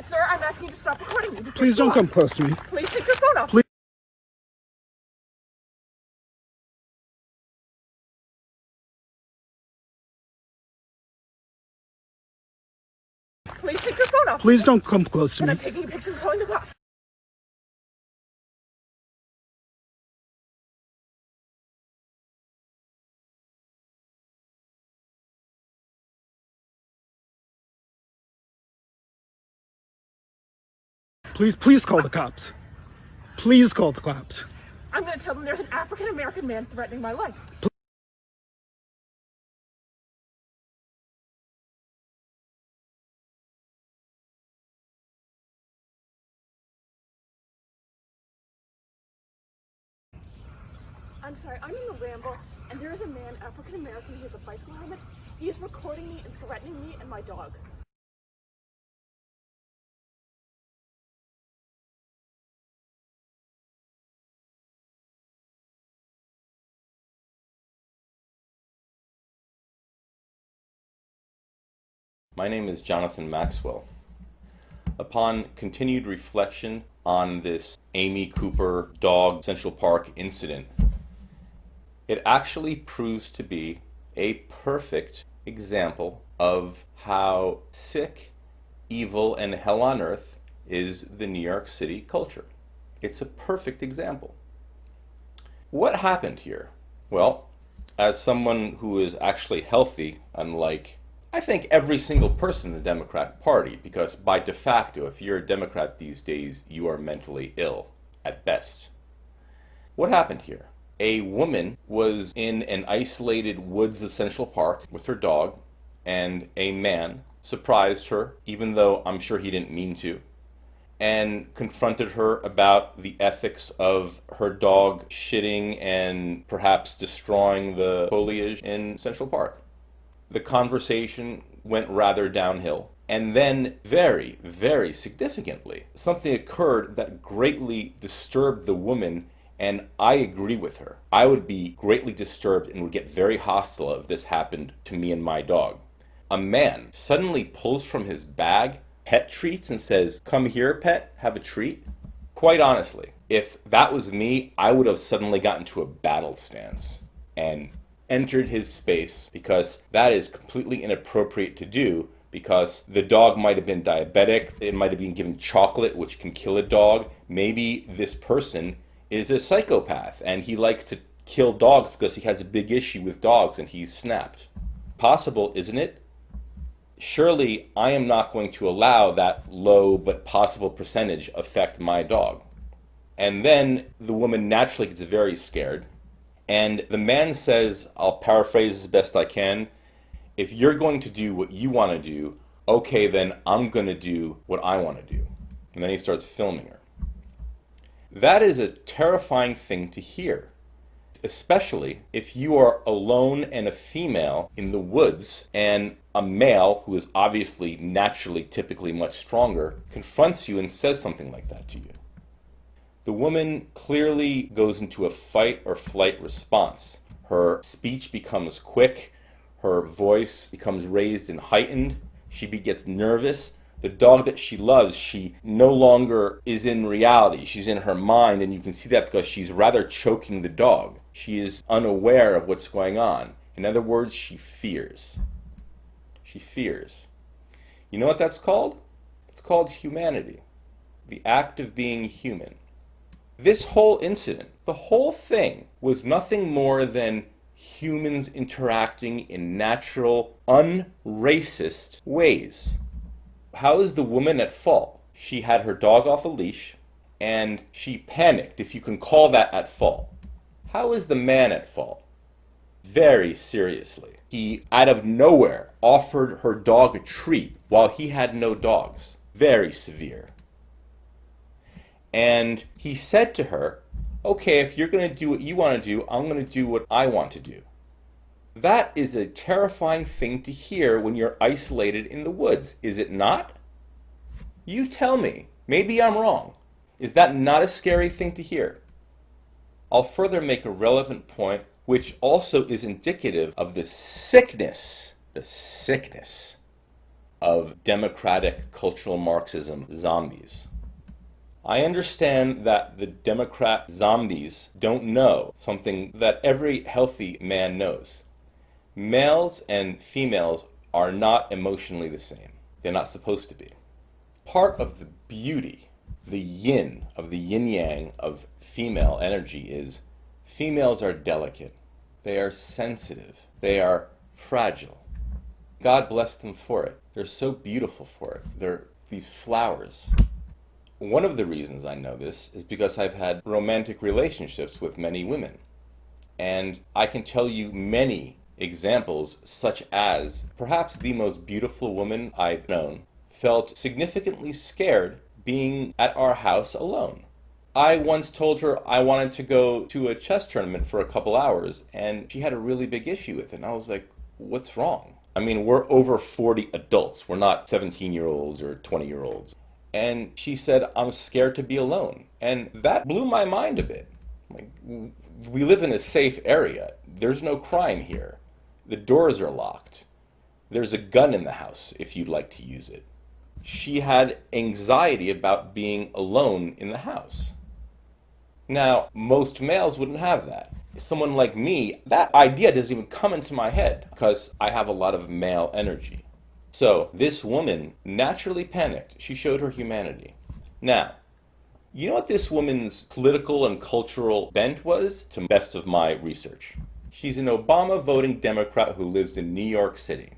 Sir, I'm asking you to stop recording me. Please don't come close to me. Please take your phone off. Please. Please take your phone off. Please don't come close to And me. I'm taking pictures and calling the cops. Please call the cops. Please call the cops. I'm going to tell them there's an African-American man threatening my life. I'm sorry, I'm in the ramble, and there is a man, African-American, he has a bicycle helmet. He is recording me and threatening me and my dog. My name is Jonathan Maxwell. Upon continued reflection on this Amy Cooper dog Central Park incident, it actually proves to be a perfect example of how sick, evil, and hell on earth is the New York City culture. It's a perfect example. What happened here? Well, as someone who is actually healthy, unlike I think every single person in the Democratic Party, because by de facto, if you're a Democrat these days, you are mentally ill, at best. What happened here? A woman was in an isolated woods of Central Park with her dog, and a man surprised her, even though I'm sure he didn't mean to, and confronted her about the ethics of her dog shitting and perhaps destroying the foliage in Central Park. The conversation went rather downhill. And then very, very significantly, something occurred that greatly disturbed the woman, and I agree with her. I would be greatly disturbed and would get very hostile if this happened to me and my dog. A man suddenly pulls from his bag pet treats and says, "Come here, pet, have a treat." Quite honestly, if that was me, I would have suddenly gotten to a battle stance and entered his space, because that is completely inappropriate to do, because the dog might have been diabetic, it might have been given chocolate, which can kill a dog. Maybe this person is a psychopath and he likes to kill dogs because he has a big issue with dogs and he's snapped. Possible, isn't it? Surely I am not going to allow that low but possible percentage affect my dog. And then the woman naturally gets very scared. And the man says, I'll paraphrase as best I can, if you're going to do what you want to do, okay, then I'm going to do what I want to do. And then he starts filming her. That is a terrifying thing to hear, especially if you are alone and a female in the woods and a male, who is obviously naturally typically much stronger, confronts you and says something like that to you. The woman clearly goes into a fight or flight response. Her speech becomes quick, her voice becomes raised and heightened, she gets nervous. The dog that she loves, she no longer is in reality, she's in her mind, and you can see that because she's rather choking the dog. She is unaware of what's going on. In other words, she fears. She fears. You know what that's called? It's called humanity. The act of being human. This whole incident, the whole thing, was nothing more than humans interacting in natural, unracist ways. How is the woman at fault? She had her dog off a leash, and she panicked, if you can call that at fault. How is the man at fault? Very seriously. He, out of nowhere, offered her dog a treat while he had no dogs. Very severe. And he said to her, okay, if you're going to do what you want to do, I'm going to do what I want to do. That is a terrifying thing to hear when you're isolated in the woods, is it not? You tell me. Maybe I'm wrong. Is that not a scary thing to hear? I'll further make a relevant point, which also is indicative of the sickness of democratic cultural Marxism zombies. I understand that the Democrat zombies don't know something that every healthy man knows. Males and females are not emotionally the same. They're not supposed to be. Part of the beauty, the yin of the yin-yang of female energy is females are delicate. They are sensitive. They are fragile. God bless them for it. They're so beautiful for it. They're these flowers. One of the reasons I know this is because I've had romantic relationships with many women. And I can tell you many examples, such as perhaps the most beautiful woman I've known felt significantly scared being at our house alone. I once told her I wanted to go to a chess tournament for a couple hours, and she had a really big issue with it. And I was like, what's wrong? I mean, we're over 40 adults. We're not 17-year-olds or 20-year-olds. And she said, I'm scared to be alone. And that blew my mind a bit. Like, we live in a safe area. There's no crime here. The doors are locked. There's a gun in the house if you'd like to use it. She had anxiety about being alone in the house. Now, most males wouldn't have that. Someone like me, that idea doesn't even come into my head because I have a lot of male energy. So this woman naturally panicked. She showed her humanity. Now, you know what this woman's political and cultural bent was, to the best of my research? She's an Obama voting Democrat who lives in New York City.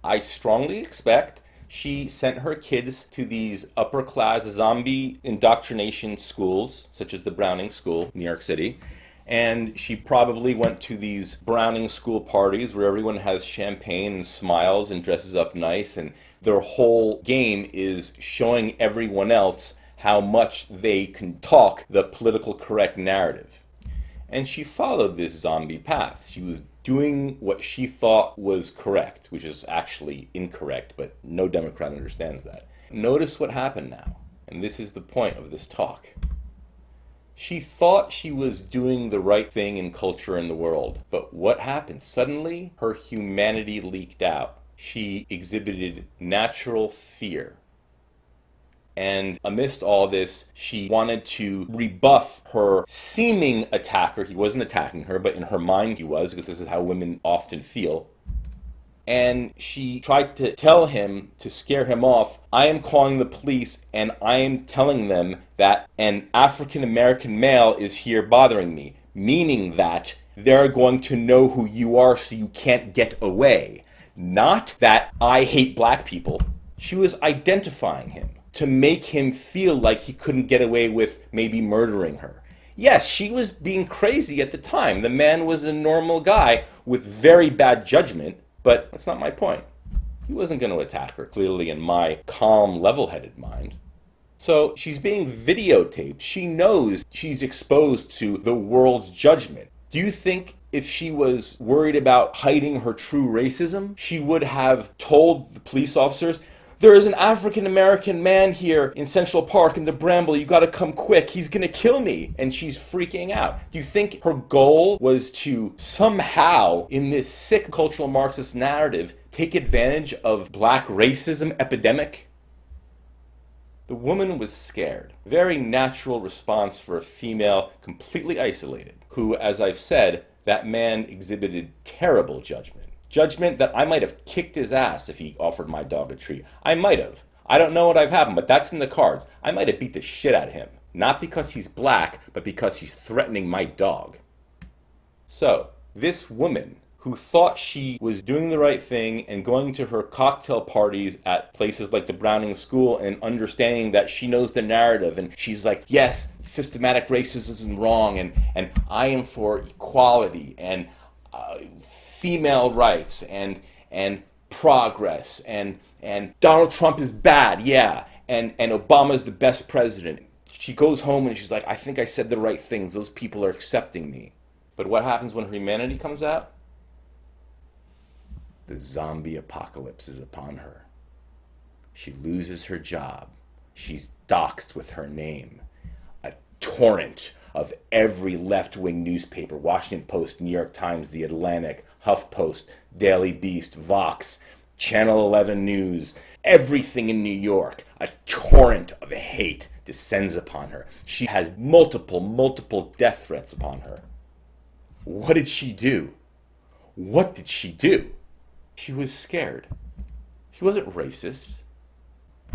I strongly expect she sent her kids to these upper class zombie indoctrination schools, such as the Browning School, New York City. And she probably went to these Browning School parties where everyone has champagne and smiles and dresses up nice, and their whole game is showing everyone else how much they can talk the political correct narrative. And she followed this zombie path. She was doing what she thought was correct, which is actually incorrect, but no Democrat understands that. Notice what happened now, and this is the point of this talk. She thought she was doing the right thing in culture and the world, but what happened? Suddenly, her humanity leaked out. She exhibited natural fear. And amidst all this, she wanted to rebuff her seeming attacker. He wasn't attacking her, but in her mind he was, because this is how women often feel. And she tried to tell him, to scare him off, I am calling the police and I am telling them that an African American male is here bothering me, meaning that they're going to know who you are so you can't get away. Not that I hate black people. She was identifying him to make him feel like he couldn't get away with maybe murdering her. Yes, she was being crazy at the time. The man was a normal guy with very bad judgment. But that's not my point. He wasn't going to attack her, clearly, in my calm, level-headed mind. So she's being videotaped. She knows she's exposed to the world's judgment. Do you think if she was worried about hiding her true racism, she would have told the police officers, there is an African-American man here in Central Park in the Bramble. You got to come quick. He's going to kill me. And she's freaking out. Do you think her goal was to somehow, in this sick cultural Marxist narrative, take advantage of black racism epidemic? The woman was scared. Very natural response for a female completely isolated, who, as I've said, that man exhibited terrible judgment. Judgment that I might have kicked his ass if he offered my dog a treat. I might have. I don't know what I've happened, but that's in the cards. I might have beat the shit out of him. Not because he's black, but because he's threatening my dog. So, this woman who thought she was doing the right thing and going to her cocktail parties at places like the Browning School and understanding that she knows the narrative, and she's like, yes, systematic racism is wrong, and I am for equality, and female rights and progress and Donald Trump is bad, yeah, and Obama's the best president. She goes home and she's like, I think I said the right things. Those people are accepting me. But what happens when her humanity comes out? The zombie apocalypse is upon her. She loses her job. She's doxxed with her name. A torrent of every left-wing newspaper, Washington Post, New York Times, The Atlantic, HuffPost, Daily Beast, Vox, Channel 11 News, everything in New York, a torrent of hate descends upon her. She has multiple death threats upon her. What did she do? What did she do? She was scared. She wasn't racist.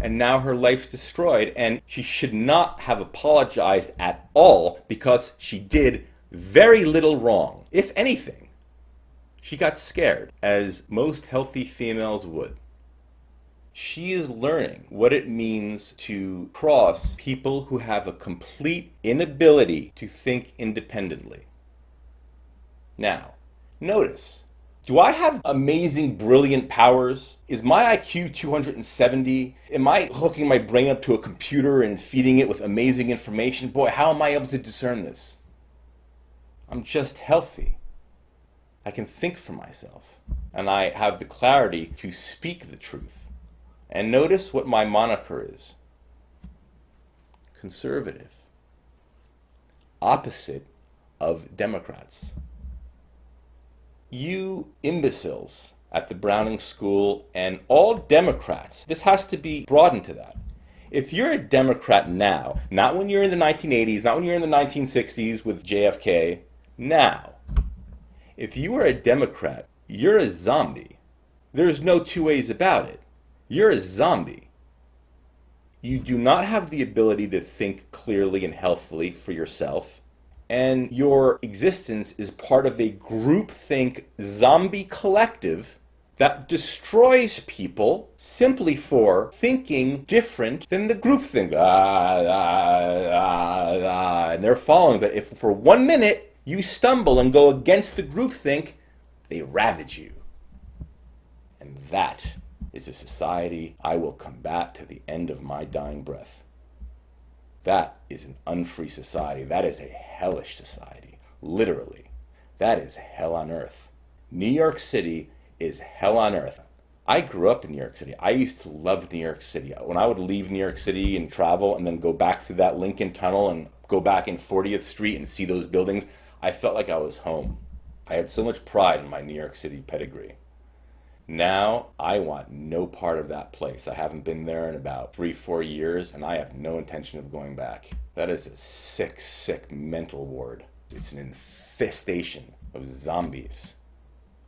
And now her life's destroyed, and she should not have apologized at all because she did very little wrong. If anything, she got scared, as most healthy females would. She is learning what it means to cross people who have a complete inability to think independently. Now, notice, do I have amazing, brilliant powers? Is my IQ 270? Am I hooking my brain up to a computer and feeding it with amazing information? Boy, how am I able to discern this? I'm just healthy. I can think for myself. And I have the clarity to speak the truth. And notice what my moniker is. Conservative. Opposite of Democrats. You imbeciles at the Browning School and all Democrats, this has to be broadened to that. If you're a Democrat now, not when you're in the 1980s, not when you're in the 1960s with JFK, now, if you are a Democrat, you're a zombie. There's no two ways about it. You're a zombie. You do not have the ability to think clearly and healthfully for yourself. And your existence is part of a groupthink zombie collective that destroys people simply for thinking different than the groupthink. And they're following. But if for 1 minute you stumble and go against the groupthink, they ravage you. And that is a society I will combat to the end of my dying breath. That is an unfree society. That is a hellish society. Literally. That is hell on earth. New York City is hell on earth. I grew up in New York City. I used to love New York City. When I would leave New York City and travel and then go back through that Lincoln Tunnel and go back in 40th Street and see those buildings, I felt like I was home. I had so much pride in my New York City pedigree. Now, I want no part of that place. I haven't been there in about 3-4 years, and I have no intention of going back. That is a sick mental ward. It's an infestation of zombies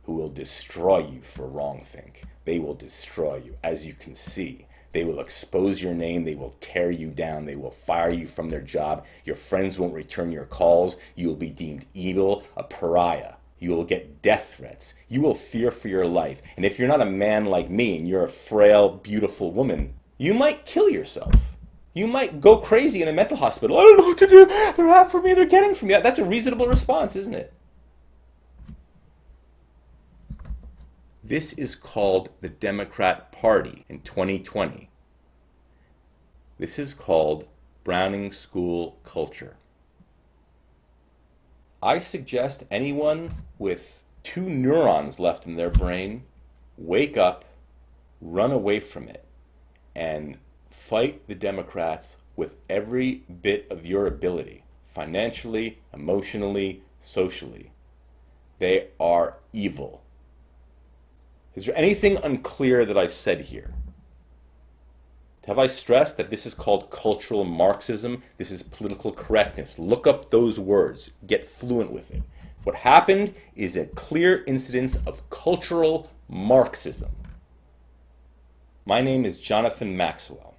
who will destroy you for wrongthink. They will destroy you, as you can see. They will expose your name. They will tear you down. They will fire you from their job. Your friends won't return your calls. You will be deemed evil, a pariah. You will get death threats. You will fear for your life. And if you're not a man like me and you're a frail, beautiful woman, you might kill yourself. You might go crazy in a mental hospital. I don't know what to do. They're after me. They're getting from me. That's a reasonable response, isn't it? This is called the Democrat Party in 2020. This is called Browning School culture. I suggest anyone with 2 neurons left in their brain wake up, run away from it, and fight the Democrats with every bit of your ability, financially, emotionally, socially. They are evil. Is there anything unclear that I've said here? Have I stressed that this is called cultural Marxism? This is political correctness. Look up those words. Get fluent with it. What happened is a clear incidence of cultural Marxism. My name is Jonathan Maxwell.